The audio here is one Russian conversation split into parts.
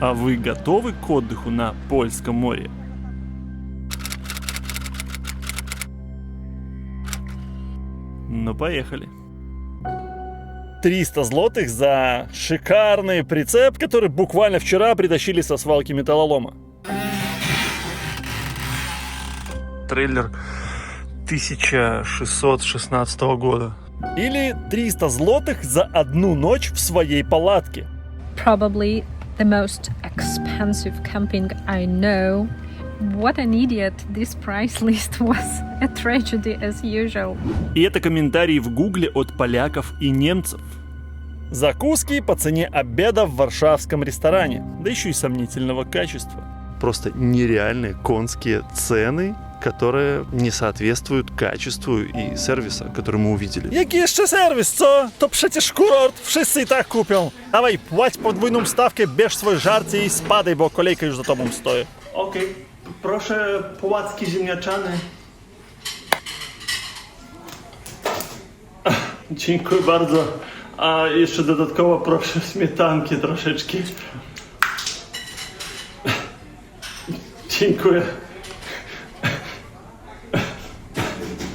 А вы готовы к отдыху на Польском море? Ну, поехали. 300 злотых за шикарный прицеп, который буквально вчера притащили со свалки металлолома. Трейлер 1616 года. Или 300 злотых за одну ночь в своей палатке. Probably the most expensive camping I know. What an idiot. This price list was a tragedy as usual. И это комментарии в гугле от поляков и немцев. Закуски по цене обеда в варшавском ресторане, да еще и сомнительного качества. Просто нереальные конские цены, которые не соответствуют качеству и сервиса, который мы увидели. Jaki jeszcze serwis, co? To przecież kurort, wszyscy i tak kupią. Dawaj, płać podwójną stawkę, bierz swoje żarcie i spadaj, bo kolejka już za tobą stoi. Okej, proszę płatki ziemniaczane. Dziękuję bardzo. A jeszcze dodatkowo proszę śmietanki troszeczkę. Dziękuję.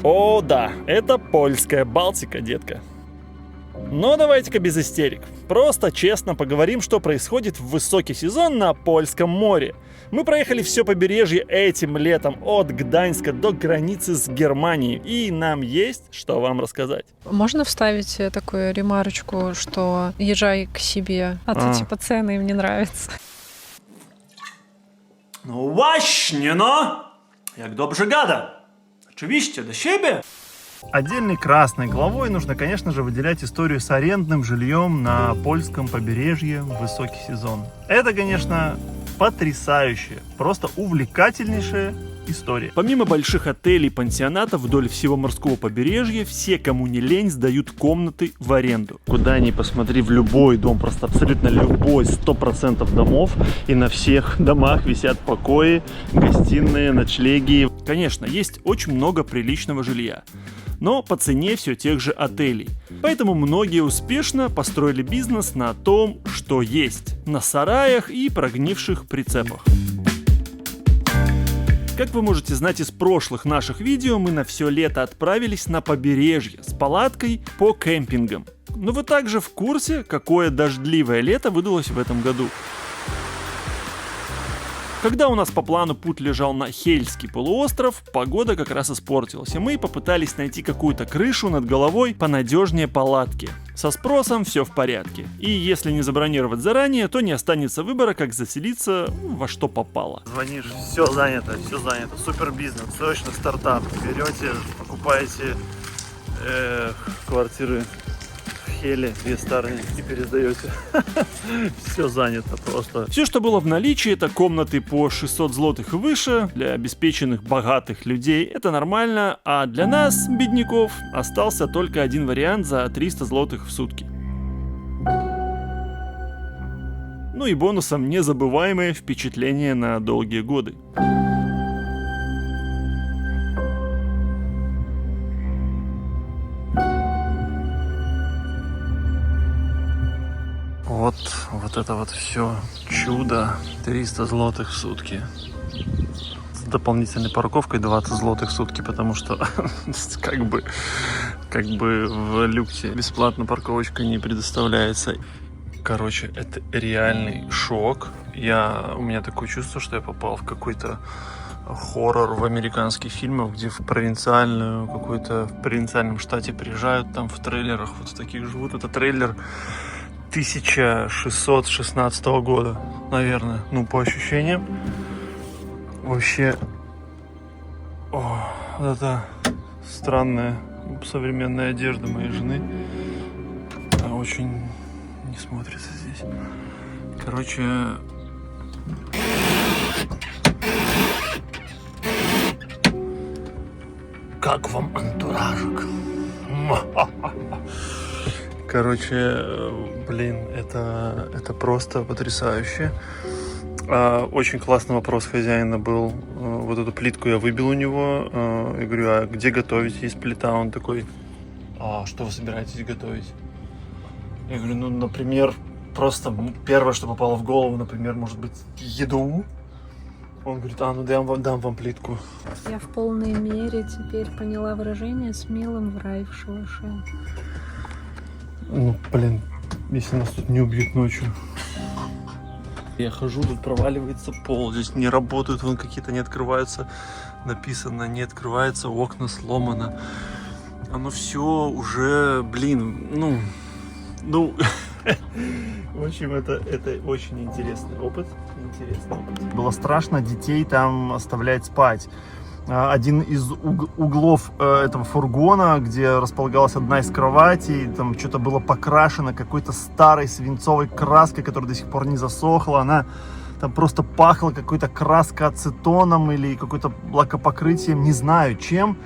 О, да, это польская Балтика, детка. Но давайте-ка без истерик. Просто честно поговорим, что происходит в высокий сезон на Польском море. Мы проехали все побережье этим летом от Гданьска до границы с Германией, и нам есть что вам рассказать. Можно вставить такую ремарочку, что езжай к себе, а то типа цены им не нравятся. No właśnie, no! Jak dobrze gada. Oczywiście, до siebie. Отдельной красной главой нужно, конечно же, выделять историю с арендным жильем на польском побережье в высокий сезон. Это, конечно, потрясающая, просто увлекательнейшая история. Помимо больших отелей и пансионатов вдоль всего морского побережья, все, кому не лень, сдают комнаты в аренду. Куда ни посмотри, в любой дом, просто абсолютно любой, 100% домов, и на всех домах висят покои, гостиные, ночлеги. Конечно, есть очень много приличного жилья, но по цене все тех же отелей. Поэтому многие успешно построили бизнес на том, что есть, на сараях и прогнивших прицепах. Как вы можете знать из прошлых наших видео, мы на все лето отправились на побережье с палаткой по кемпингам. Но вы также в курсе, какое дождливое лето выдалось в этом году. Когда у нас по плану путь лежал на Хельский полуостров, погода как раз испортилась, и мы попытались найти какую-то крышу над головой понадежнее палатки. Со спросом все в порядке. И если не забронировать заранее, то не останется выбора, как заселиться во что попало. Звонишь, все занято, супер бизнес, срочно стартап. Берете, покупаете квартиры в Хеле, 2 старые, и пересдаете. Все занято просто. Все, что было в наличии, это комнаты по 600 злотых и выше. Для обеспеченных богатых людей это нормально, а для нас, бедняков, остался только один вариант за 300 злотых в сутки. Ну и бонусом незабываемые впечатления на долгие годы. Вот это вот все чудо. 300 злотых в сутки. С дополнительной парковкой 20 злотых в сутки, потому что как бы в люксе бесплатно парковочка не предоставляется. Короче, это реальный шок. У меня такое чувство, что я попал в какой-то хоррор в американских фильмах, где в провинциальном штате приезжают, там в трейлерах вот в таких живут. Это трейлер 1616 года, наверное, ну по ощущениям. Вообще, вот это странная современная одежда моей жены очень не смотрится здесь. Короче, как вам антуражик? Короче, блин, это просто потрясающе. Очень классный вопрос хозяина был. Вот эту плитку я выбил у него. Я говорю, а где готовить? Есть плита. Он такой, а что вы собираетесь готовить? Я говорю, ну, например, просто первое, что попало в голову, например, может быть, еду. Он говорит, ну дам вам плитку. Я в полной мере теперь поняла выражение «смелым в рай в шалаше». Ну, блин, если нас тут не убьют ночью. Я хожу, тут проваливается пол, здесь не работают, вон какие-то не открываются, написано, не открывается, окна сломано. Оно все уже, блин, ну, в общем, это очень интересный опыт. Было страшно детей там оставлять спать. Один из углов этого фургона, где располагалась одна из кроватей, там что-то было покрашено какой-то старой свинцовой краской, которая до сих пор не засохла. Она там просто пахла какой-то краской ацетоном или какой-то лакопокрытием, не знаю чем.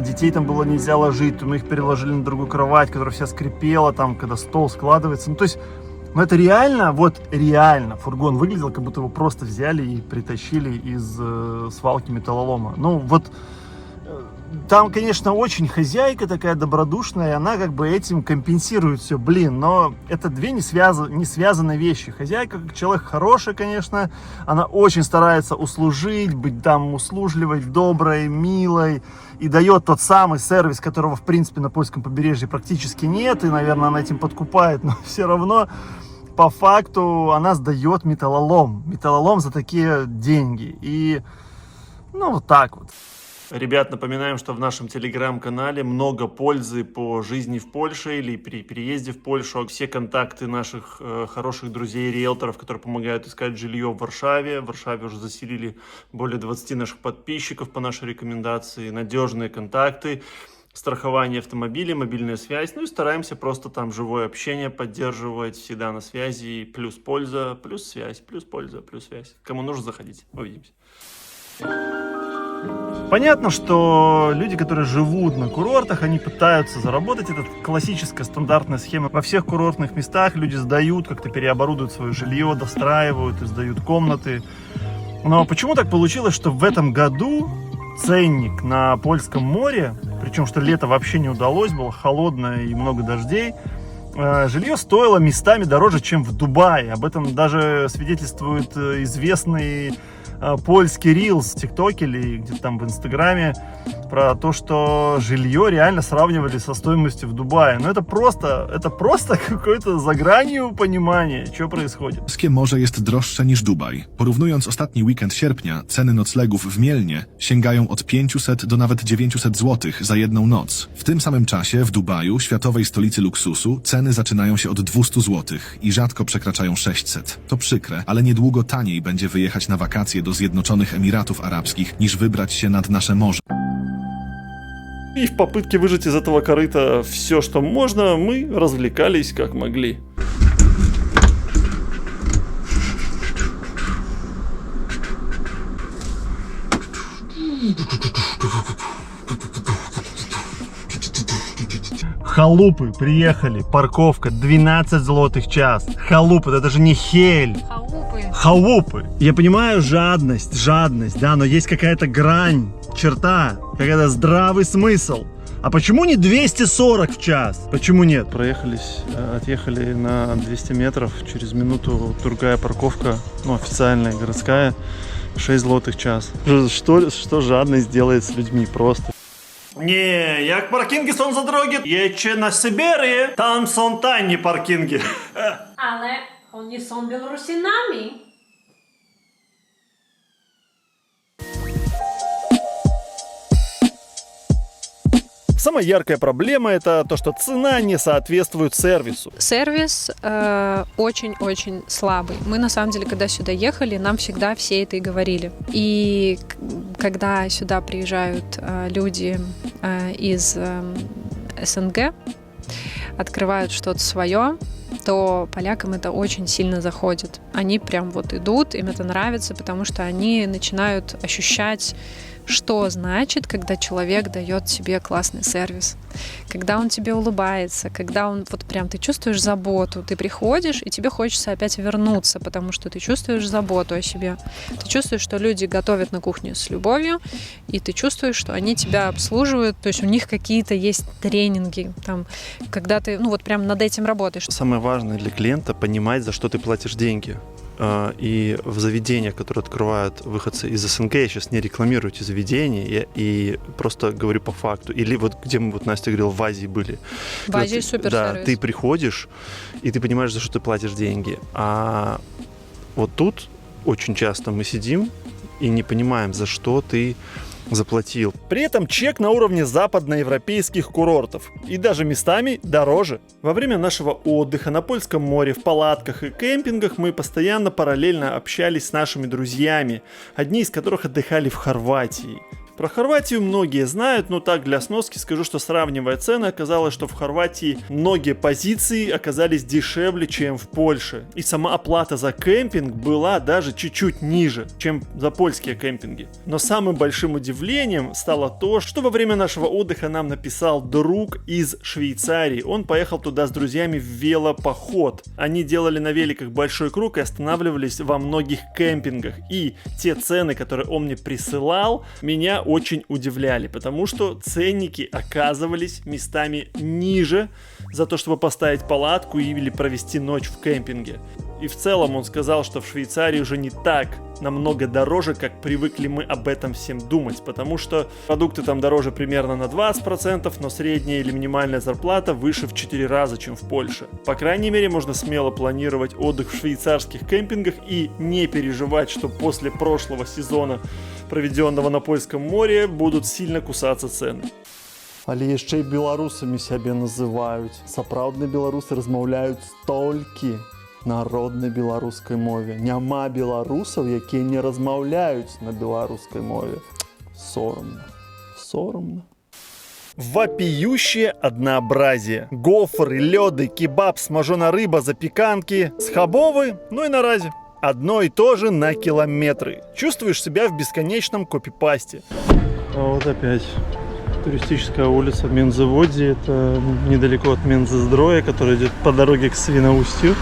Детей там было нельзя ложить, мы их переложили на другую кровать, которая вся скрипела, там, когда стол складывается. Ну, то есть, это реально, реально фургон выглядел, как будто его просто взяли и притащили из свалки металлолома. Там, конечно, очень хозяйка такая добродушная, и она как бы этим компенсирует все, но это две не связанные вещи. Хозяйка, как человек хороший, конечно, она очень старается услужить, быть там услужливой, доброй, милой, и дает тот самый сервис, которого, в принципе, на польском побережье практически нет, и, наверное, она этим подкупает, но все равно, по факту, она сдает металлолом за такие деньги, и, вот так вот. Ребят, напоминаем, что в нашем телеграм-канале много пользы по жизни в Польше или при переезде в Польшу. Все контакты наших хороших друзей-риэлторов, которые помогают искать жилье в Варшаве. В Варшаве уже заселили более 20 наших подписчиков по нашей рекомендации. Надежные контакты, страхование автомобилей, мобильная связь. И стараемся просто там живое общение поддерживать, всегда на связи. Плюс польза, плюс связь, плюс польза, плюс связь. Кому нужно, заходите. Увидимся. Понятно, что люди, которые живут на курортах, они пытаются заработать. Это классическая стандартная схема. Во всех курортных местах люди сдают, как-то переоборудуют свое жилье, достраивают и сдают комнаты. Но почему так получилось, что в этом году ценник на Польском море, причем что лето вообще не удалось, было холодно и много дождей, жилье стоило местами дороже, чем в Дубае. Об этом даже свидетельствует известный польский рилс в ТикТоке или где-то там в Инстаграме про то, что жилье реально сравнивали со стоимостью в Дубае. Но это просто какое-то за гранью понимания, что происходит. Polskie morze jest droższe niż Dubaj. Porównując ostatni weekend sierpnia, ceny noclegów w Mielnie sięgają od 500 do nawet 900 zł za jedną noc. W tym samym czasie w Dubaju, światowej stolicy luksusu, ceny zaczynają się od 200 zł i rzadko przekraczają 600. To przykre, ale niedługo taniej będzie wyjechać na wakacje do Zjednoczonych Emiratów Arabskich niż wybrać się nad nasze morze. И в попытке выжать из этого корыта все, что можно, мы развлекались как могли. Халупы приехали, парковка 12 злотых час. Халупы, это даже не хель. Халупы. Я понимаю жадность, да, но есть какая-то грань, черта, какая-то здравый смысл. А почему не 240 в час? Почему нет? Проехались, отъехали на 200 метров, через минуту другая парковка, официальная, городская, 6 злотых час. Что жадность делает с людьми просто? Nie, jak parkingi są za drogie, jedźcie na Syberię, tam są tanie parkingi. Ale oni są Białorusinami. Самая яркая проблема — это то, что цена не соответствует сервису. Сервис очень-очень слабый. Мы, на самом деле, когда сюда ехали, нам всегда все это и говорили. И когда сюда приезжают люди из СНГ, открывают что-то свое, то полякам это очень сильно заходит. Они прям идут, им это нравится, потому что они начинают ощущать, что значит, когда человек дает тебе классный сервис, когда он тебе улыбается, когда он вот прям ты чувствуешь заботу, ты приходишь и тебе хочется опять вернуться, потому что ты чувствуешь заботу о себе, ты чувствуешь, что люди готовят на кухне с любовью, и ты чувствуешь, что они тебя обслуживают, то есть у них какие-то есть тренинги, там, когда ты, ну вот прям над этим работаешь. Самое важное для клиента — понимать, за что ты платишь деньги. И в заведениях, которые открывают выходцы из СНГ, я сейчас не рекламирую эти заведения, и просто говорю по факту. Или вот где мы, вот Настя говорила, в Азии были. В Азии супер Да, сервис. ты приходишь, и ты понимаешь, за что ты платишь деньги. А вот тут очень часто мы сидим и не понимаем, за что ты заплатил. При этом чек на уровне западноевропейских курортов. И даже местами дороже. Во время нашего отдыха на Польском море, в палатках и кемпингах мы постоянно параллельно общались с нашими друзьями, одни из которых отдыхали в Хорватии. Про Хорватию многие знают, но так для сноски скажу, что сравнивая цены, оказалось, что в Хорватии многие позиции оказались дешевле, чем в Польше. И сама оплата за кемпинг была даже чуть-чуть ниже, чем за польские кемпинги. Но самым большим удивлением стало то, что во время нашего отдыха нам написал друг из Швейцарии. Он поехал туда с друзьями в велопоход. Они делали на великах большой круг и останавливались во многих кемпингах. И те цены, которые он мне присылал, меня очень удивляли, потому что ценники оказывались местами ниже за то, чтобы поставить палатку или провести ночь в кемпинге. И в целом он сказал, что в Швейцарии уже не так намного дороже, как привыкли мы об этом всем думать, потому что продукты там дороже примерно на 20%, но средняя или минимальная зарплата выше в 4 раза, чем в Польше. По крайней мере, можно смело планировать отдых в швейцарских кемпингах и не переживать, что после прошлого сезона, проведенного на Польском море, будут сильно кусаться цены. Але яшчэ і беларусамі сябе называюць. Сапраўдныя беларусы размаўляюць толькі на роднай беларускай мове. Няма беларусаў, якія не размаўляюць на беларускай мове. Соромно. Соромно. Вопиющее однообразие. Гофры, лёды, кебаб, смажёная рыба, запеканки, схабовы, ну и на разе. Одно и то же на километры. Чувствуешь себя в бесконечном копипасте. А вот опять туристическая улица в Мензаводе. Это недалеко от Мензоздроя, которая идет по дороге к Свиноустью.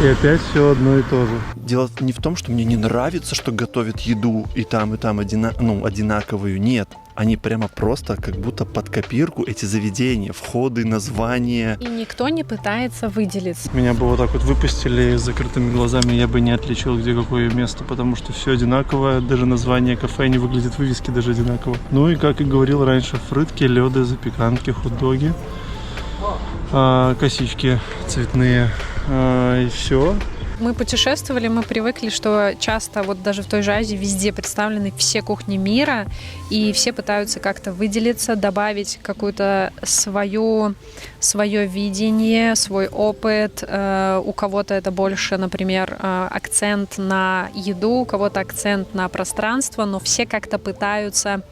И опять все одно и то же. Дело не в том, что мне не нравится, что готовят еду и там одинаковую. Нет. Они прямо просто как будто под копирку эти заведения, входы, названия. И никто не пытается выделиться. Меня бы вот так вот выпустили с закрытыми глазами, я бы не отличил, где какое место, потому что все одинаковое, даже название кафе не выглядит, вывески даже одинаково. Ну и, как и говорил раньше, фрытки, лёды, запеканки, хот-доги, косички цветные, и все. Мы путешествовали, мы привыкли, что часто вот даже в той же Азии везде представлены все кухни мира, и все пытаются как-то выделиться, добавить какое-то свое видение, свой опыт. У кого-то это больше, например, акцент на еду, у кого-то акцент на пространство, но все как-то пытаются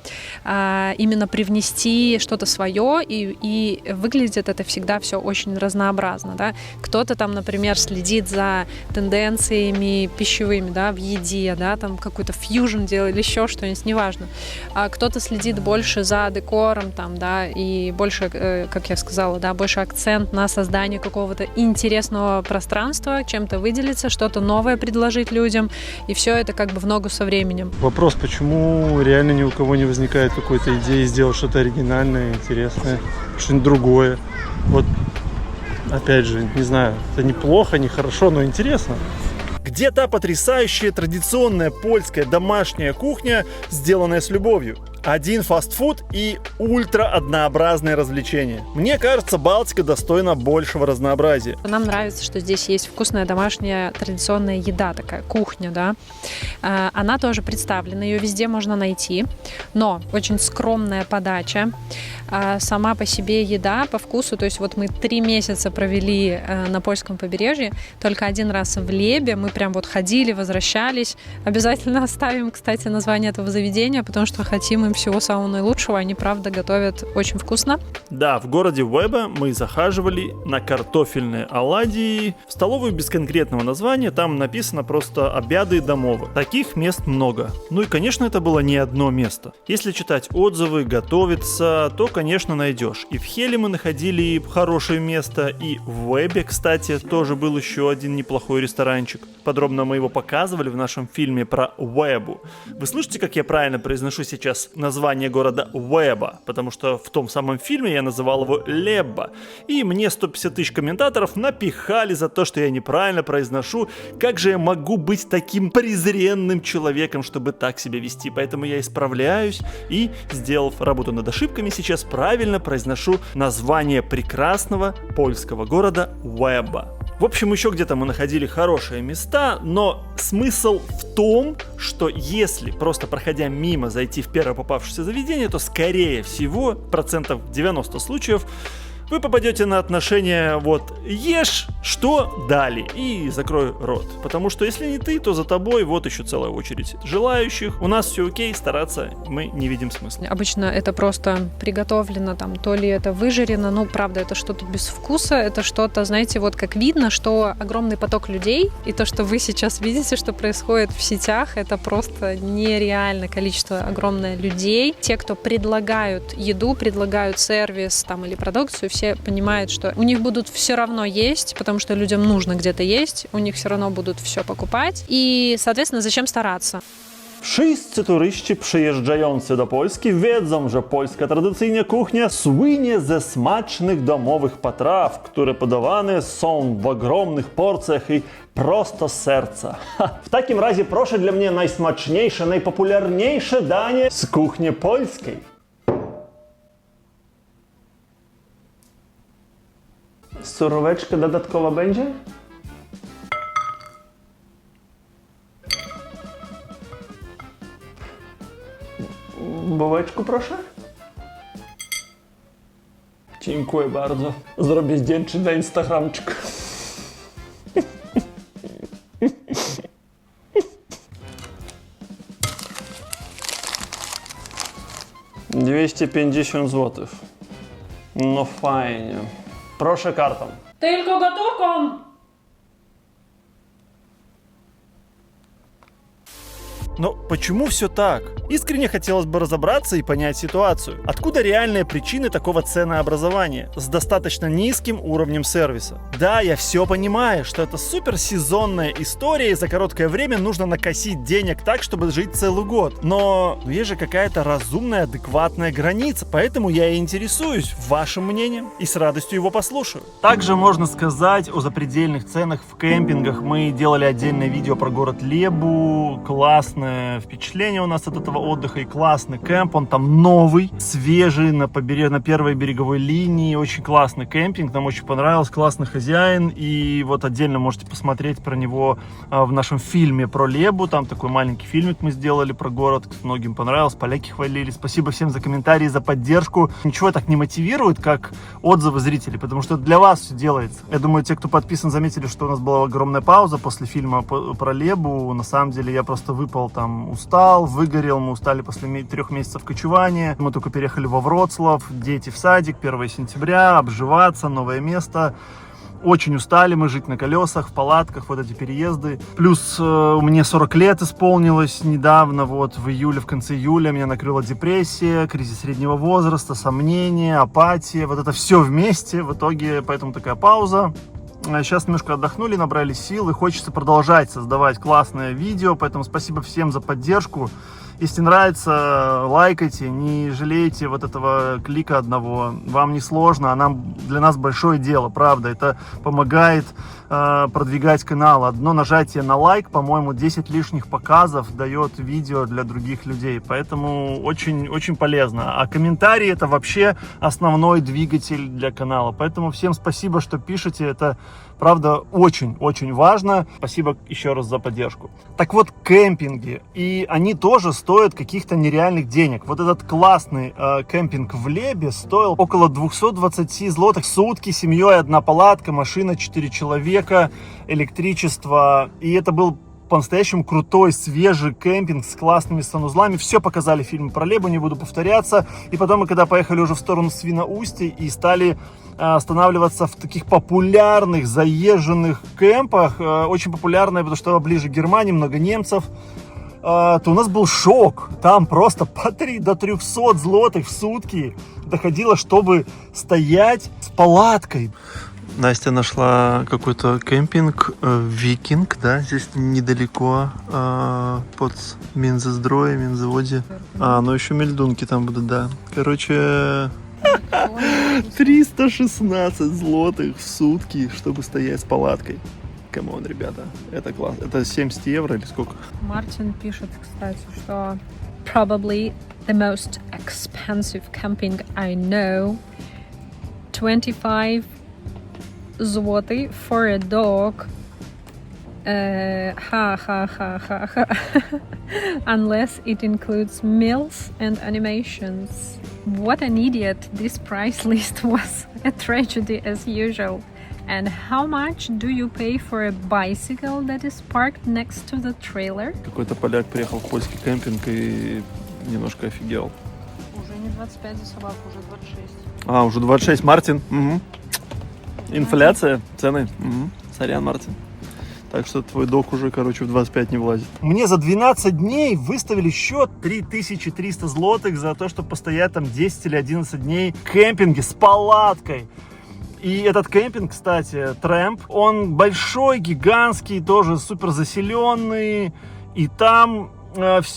именно привнести что-то свое, и выглядит это всегда все очень разнообразно. Да? Кто-то там, например, следит за тенденциями пищевыми, да, в еде, да, там какой-то фьюжн делает или еще что-нибудь, неважно. А кто-то следит больше за декором, там, да, и больше, как я сказала, да, больше акцент на создание какого-то интересного пространства, чем-то выделиться, что-то новое предложить людям, и все это как бы в ногу со временем. Вопрос, почему реально ни у кого не возникает какой-то идеи сделать что-то оригинальное, интересное, что-нибудь другое. Вот. Опять же, не знаю, это неплохо, не хорошо, но интересно. Где та потрясающая традиционная польская домашняя кухня, сделанная с любовью? Один фастфуд и ультра однообразные развлечения. Мне кажется, Балтика достойна большего разнообразия. Нам нравится, что здесь есть вкусная домашняя традиционная еда, такая кухня, да. Она тоже представлена, ее везде можно найти, но очень скромная подача. сама по себе еда, по вкусу, то есть вот мы 3 месяца провели на польском побережье, только 1 раз в Лебе, мы прям вот ходили, возвращались. Обязательно оставим, кстати, название этого заведения, потому что хотим им всего самого наилучшего, они, правда, готовят очень вкусно. Да, в городе Уэба мы захаживали на картофельные оладьи, в столовую без конкретного названия, там написано просто «обяды домовы». Таких мест много. Ну и, конечно, это было не одно место. Если читать отзывы, готовиться, то, конечно, найдешь. И в Хеле мы находили хорошее место, и в Уэбе, кстати, тоже был еще один неплохой ресторанчик. Подробно мы его показывали в нашем фильме про Уэбу. Вы слышите, как я правильно произношу сейчас название города Уэба? Потому что в том самом фильме я называл его Лебба. И мне 150 тысяч комментаторов напихали за то, что я неправильно произношу. Как же я могу быть таким презренным человеком, чтобы так себя вести? Поэтому я исправляюсь и, сделав работу над ошибками, сейчас правильно произношу название прекрасного польского города Уэба. В общем, еще где-то мы находили хорошие места, но смысл в том, что если просто проходя мимо зайти в первое попавшееся заведение, то скорее всего, 90% случаев, вы попадете на отношения вот «ешь, что дали» и «закрой рот». Потому что если не ты, то за тобой вот еще целая очередь желающих. У нас все окей, стараться мы не видим смысла. Обычно это просто приготовлено, там, то ли это выжарено, ну, правда, это что-то без вкуса, это что-то, знаете, вот как видно, что огромный поток людей, и то, что вы сейчас видите, что происходит в сетях, это просто нереальное количество огромное людей. Те, кто предлагают еду, предлагают сервис там, или продукцию, все понимают, что у них будут все равно есть, потому что людям нужно где-то есть, у них все равно будут все покупать. И, соответственно, zачем стараться? Wszyscy turyści przyjeżdżający do Polski wiedzą, że polska tradycyjna kuchnia słynie ze smacznych domowych potraw, które podawane są w ogromnych porcjach i prosto z serca. W takim razie proszę dla mnie najsmaczniejsze, najpopularniejsze danie z kuchni polskiej. Suróweczka dodatkowa będzie? Bułeczku proszę? Dziękuję bardzo. Zrobię zdjęcie na Instagramczyk. $250 zł. No fajnie. Proszę kartą. Tylko gotówką! Но почему все так? Искренне хотелось бы разобраться и понять ситуацию. Откуда реальные причины такого ценообразования с достаточно низким уровнем сервиса? Да, я все понимаю, что это суперсезонная история, и за короткое время нужно накосить денег так, чтобы жить целый год. Но есть же какая-то разумная, адекватная граница, поэтому я и интересуюсь вашим мнением и с радостью его послушаю. Также можно сказать о запредельных ценах в кемпингах. Мы делали отдельное видео про город Лебу, классно. Впечатление у нас от этого отдыха и классный кемп, он там новый, свежий, на первой береговой линии, очень классный кемпинг, нам очень понравился, классный хозяин, и вот отдельно можете посмотреть про него в нашем фильме про Лебу, там такой маленький фильмик мы сделали про город, многим понравилось, поляки хвалили, спасибо всем за комментарии, за поддержку, ничего так не мотивирует, как отзывы зрителей, потому что для вас все делается. Я думаю, те, кто подписан, заметили, что у нас была огромная пауза после фильма про Лебу, на самом деле я просто выпал там, устал, выгорел, мы устали после 3 месяцев кочевания, мы только переехали во Вроцлав, дети в садик, 1 сентября, обживаться, новое место. Очень устали мы жить на колесах, в палатках, вот эти переезды. Плюс мне 40 лет исполнилось недавно, вот в июле, в конце июля меня накрыла депрессия, кризис среднего возраста, сомнения, апатия, вот это все вместе, в итоге поэтому такая пауза. Сейчас немножко отдохнули, набрали сил и хочется продолжать создавать классное видео, поэтому спасибо всем за поддержку. Если нравится, лайкайте, не жалейте вот этого клика одного, вам не сложно, а для нас большое дело, правда, это помогает продвигать канал. Одно нажатие на лайк, по-моему, 10 лишних показов дает видео для других людей, поэтому очень полезно. А комментарии — это вообще основной двигатель для канала, поэтому всем спасибо, что пишете, это Правда, очень-очень важно. Спасибо еще раз за поддержку. Так вот, кемпинги. И они тоже стоят каких-то нереальных денег. Вот этот классный кемпинг в Лебе стоил около 220 злотых в сутки. Семьей одна палатка, машина, 4 человека, электричество. И это был по-настоящему крутой, свежий кемпинг с классными санузлами. Все показали в фильме про Лебу, не буду повторяться. И потом мы когда поехали уже в сторону Свиноустья и стали останавливаться в таких популярных, заезженных кемпах, очень популярные, потому что ближе к Германии, много немцев, то у нас был шок. Там просто по 3 до 300 злотых в сутки доходило, чтобы стоять с палаткой. Настя нашла какой-то кемпинг, Викинг, да, здесь недалеко, под Минзездроем, Минзаводе. Ну еще мельдунки там будут, да. Короче, 316 злотых в сутки, чтобы стоять с палаткой. Камон, ребята, это класс. Это 70 евро или сколько? Мартин пишет, кстати, что probably the most expensive camping I know, 25 zloty for a dog. Unless it includes meals and animations. What an idiot. This price list was a tragedy as usual. And how much do you pay for a bicycle that is parked next to the trailer? Какой-то поляк приехал в польский кемпинг и немножко офигел. Уже не 25 за собаку, уже 26. Уже 26, Мартин. Угу. Инфляция, цены. Угу. Сорян, Мартин. Так что твой док уже, короче, в 25 не влазит. Мне за 12 дней выставили счет 3300 злотых за то, чтобы постоять там 10 или 11 дней в кемпинге с палаткой. И этот кемпинг, кстати, Трэмп, он большой, гигантский, тоже супер заселенный. И там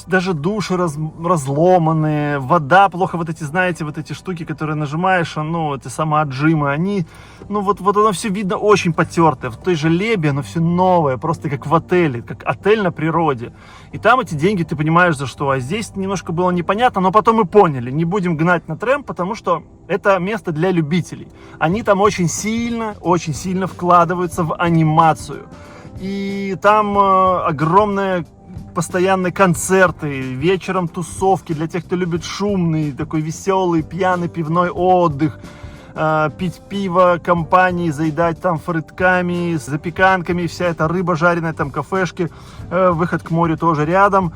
даже души разломанные, вода плохо, вот эти, знаете, вот эти штуки, которые нажимаешь, эти самоотжимы, они, вот оно все видно очень потертое. В той же Лебе оно все новое, просто как в отеле, как отель на природе. И там эти деньги ты понимаешь за что. А здесь немножко было непонятно, но потом мы поняли, не будем гнать на Трэмп, потому что это место для любителей. Они там очень сильно вкладываются в анимацию. И там огромное постоянные концерты, вечером тусовки для тех, кто любит шумный, такой веселый, пьяный пивной отдых, пить пиво, компании, заедать там фрытками, запеканками, вся эта рыба жареная, там кафешки, выход к морю тоже рядом.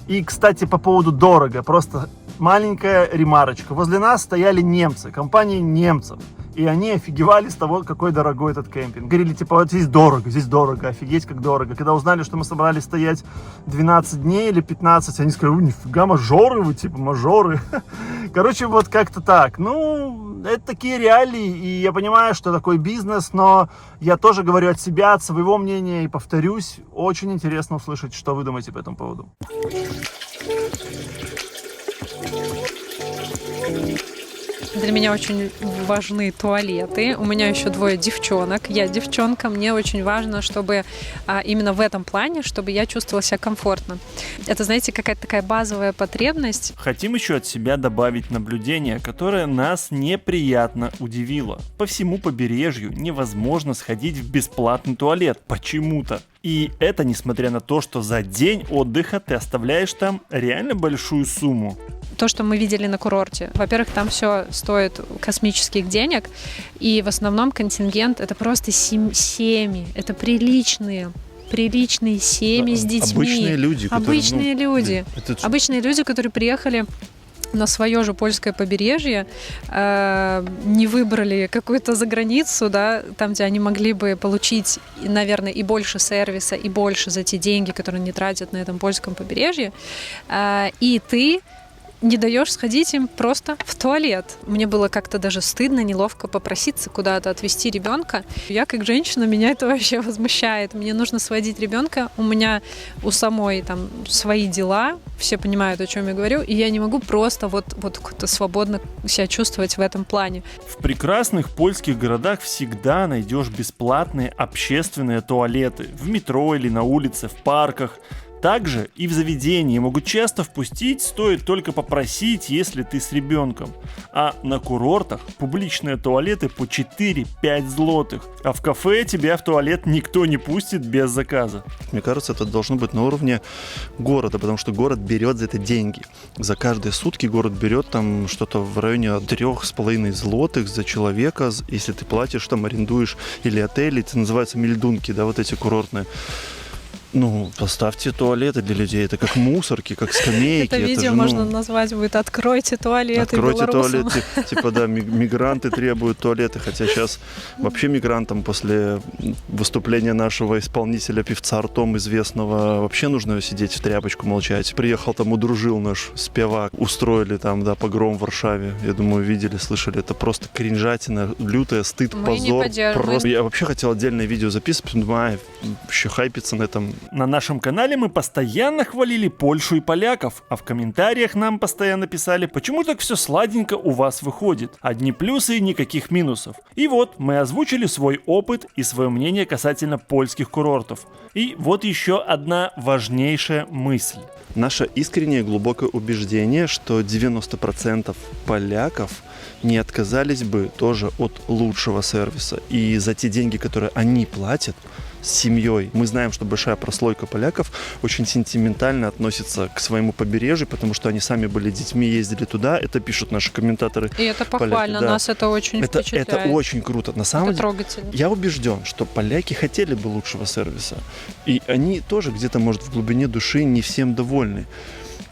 И, кстати, по поводу дорого, просто маленькая ремарочка. Возле нас стояли немцы, компания немцев. И они офигевали с того, какой дорогой этот кемпинг. Говорили, типа, вот здесь дорого, офигеть, как дорого. Когда узнали, что мы собрались стоять 12 дней или 15, они сказали, нифига, мажоры вы, типа, мажоры. Короче, вот как-то так. Это такие реалии, и я понимаю, что такой бизнес, но я тоже говорю от себя, от своего мнения, и повторюсь, очень интересно услышать, что вы думаете по этому поводу. Для меня очень важны туалеты. У меня еще 2 девчонок. Я девчонка. Мне очень важно, чтобы именно в этом плане, чтобы я чувствовала себя комфортно. Это, знаете, какая-то такая базовая потребность. Хотим еще от себя добавить наблюдение, которое нас неприятно удивило. По всему побережью невозможно сходить в бесплатный туалет. Почему-то. И это несмотря на то, что за день отдыха ты оставляешь там реально большую сумму. То, что мы видели на курорте. Во-первых, там все стоит космических денег, и в основном контингент это просто семьи, это приличные семьи с детьми. Обычные люди. Обычные люди, которые приехали на свое же польское побережье, не выбрали какую-то заграницу, да, там, где они могли бы получить, наверное, и больше сервиса, и больше за те деньги, которые они тратят на этом польском побережье. И ты не даешь сходить им просто в туалет. Мне было как-то даже стыдно, неловко попроситься куда-то отвезти ребенка. Я как женщина, меня это вообще возмущает. Мне нужно сводить ребенка, у меня у самой там свои дела, все понимают, о чем я говорю, и я не могу просто вот как-то свободно себя чувствовать в этом плане. В прекрасных польских городах всегда найдешь бесплатные общественные туалеты. В метро или на улице, в парках. Также и в заведении могут часто впустить, стоит только попросить, если ты с ребенком. А на курортах публичные туалеты по 4-5 злотых, а в кафе тебя в туалет никто не пустит без заказа. Мне кажется, это должно быть на уровне города, потому что город берет за это деньги. За каждые сутки город берет там что-то в районе 3,5 злотых за человека, если ты платишь, там арендуешь или отели, это называется мельдунки, да, вот эти курортные. Ну, поставьте туалеты для людей, это как мусорки, как скамейки. Это видео можно назвать будет «Откройте туалеты Откройте белорусам». туалеты, типа, да, мигранты требуют туалеты, хотя сейчас вообще мигрантам после выступления нашего исполнителя, певца Артом известного, вообще нужно сидеть в тряпочку, молчать. Приехал там, удружил наш спевак, устроили там, да, погром в Варшаве, я думаю, видели, слышали, это просто кринжатина, лютая, стыд, Мы не позор. поддерживаем. Я вообще хотел отдельное видео записывать, думаю, еще хайпиться на этом. На нашем канале мы постоянно хвалили Польшу и поляков, а в комментариях нам постоянно писали, почему так все сладенько у вас выходит. Одни плюсы и никаких минусов. И вот мы озвучили свой опыт и свое мнение касательно польских курортов. И вот еще одна важнейшая мысль. Наше искреннее глубокое убеждение, что 90% поляков не отказались бы тоже от лучшего сервиса. И за те деньги, которые они платят с семьей, мы знаем, что большая прослойка поляков очень сентиментально относится к своему побережью, потому что они сами были детьми, ездили туда, это пишут наши комментаторы. И это похвально, поляки, да. нас это очень впечатляет. Это очень круто. На самом Это деле, трогательно. я убежден, что поляки хотели бы лучшего сервиса. И они тоже где-то, может, в глубине души не всем довольны.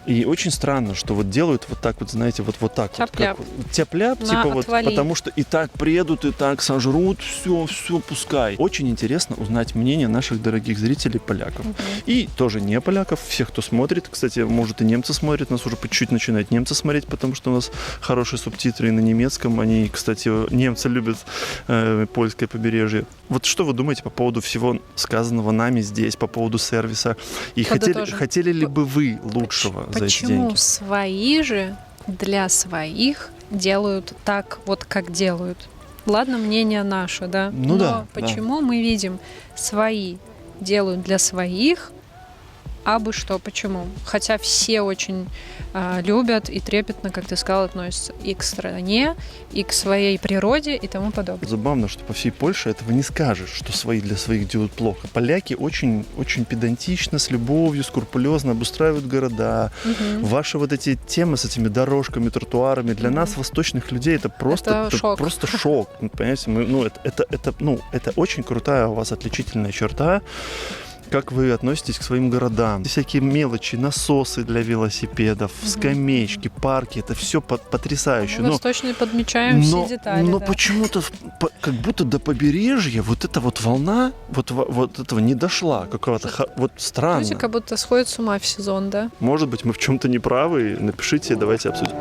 И очень странно, что вот делают вот так вот, знаете, вот так Тяп-ляп. вот. Тяп-ляп, На типа вот, отвали. потому что и так приедут, и так сожрут, все, пускай. Очень интересно узнать мнение наших дорогих зрителей поляков. И тоже не поляков, всех, кто смотрит. Кстати, может, и немцы смотрят, нас уже по чуть-чуть начинают немцы смотреть, потому что у нас хорошие субтитры и на немецком. Они, кстати, немцы любят польское побережье. Вот что вы думаете по поводу всего сказанного нами здесь, по поводу сервиса? И хотели ли бы вы лучшего за эти Почему деньги? свои же для своих делают так, вот как делают? Ладно, мнение наше, да? Ну но да, почему мы видим свои делают для своих, а бы что, почему? Хотя все очень любят и трепетно, как ты сказал, относятся и к стране, и к своей природе и тому подобное. Забавно, что по всей Польше этого не скажешь, что свои для своих делают плохо. Поляки очень, очень педантично, с любовью, скрупулезно обустраивают города. Ваши вот эти темы с этими дорожками, тротуарами, для нас, восточных людей, это просто шок. Просто шок. Понимаете, это очень крутая у вас отличительная черта. Как вы относитесь к своим городам? Всякие мелочи, насосы для велосипедов, скамеечки, парки, это все потрясающе. Мы восточные подмечаем все детали. Но да. почему-то, как будто до побережья вот эта вот волна вот этого не дошла. Какого-то вот странно. Люди как будто сходят с ума в сезон, да? Может быть, мы в чем-то не правы. Напишите, давайте обсудим.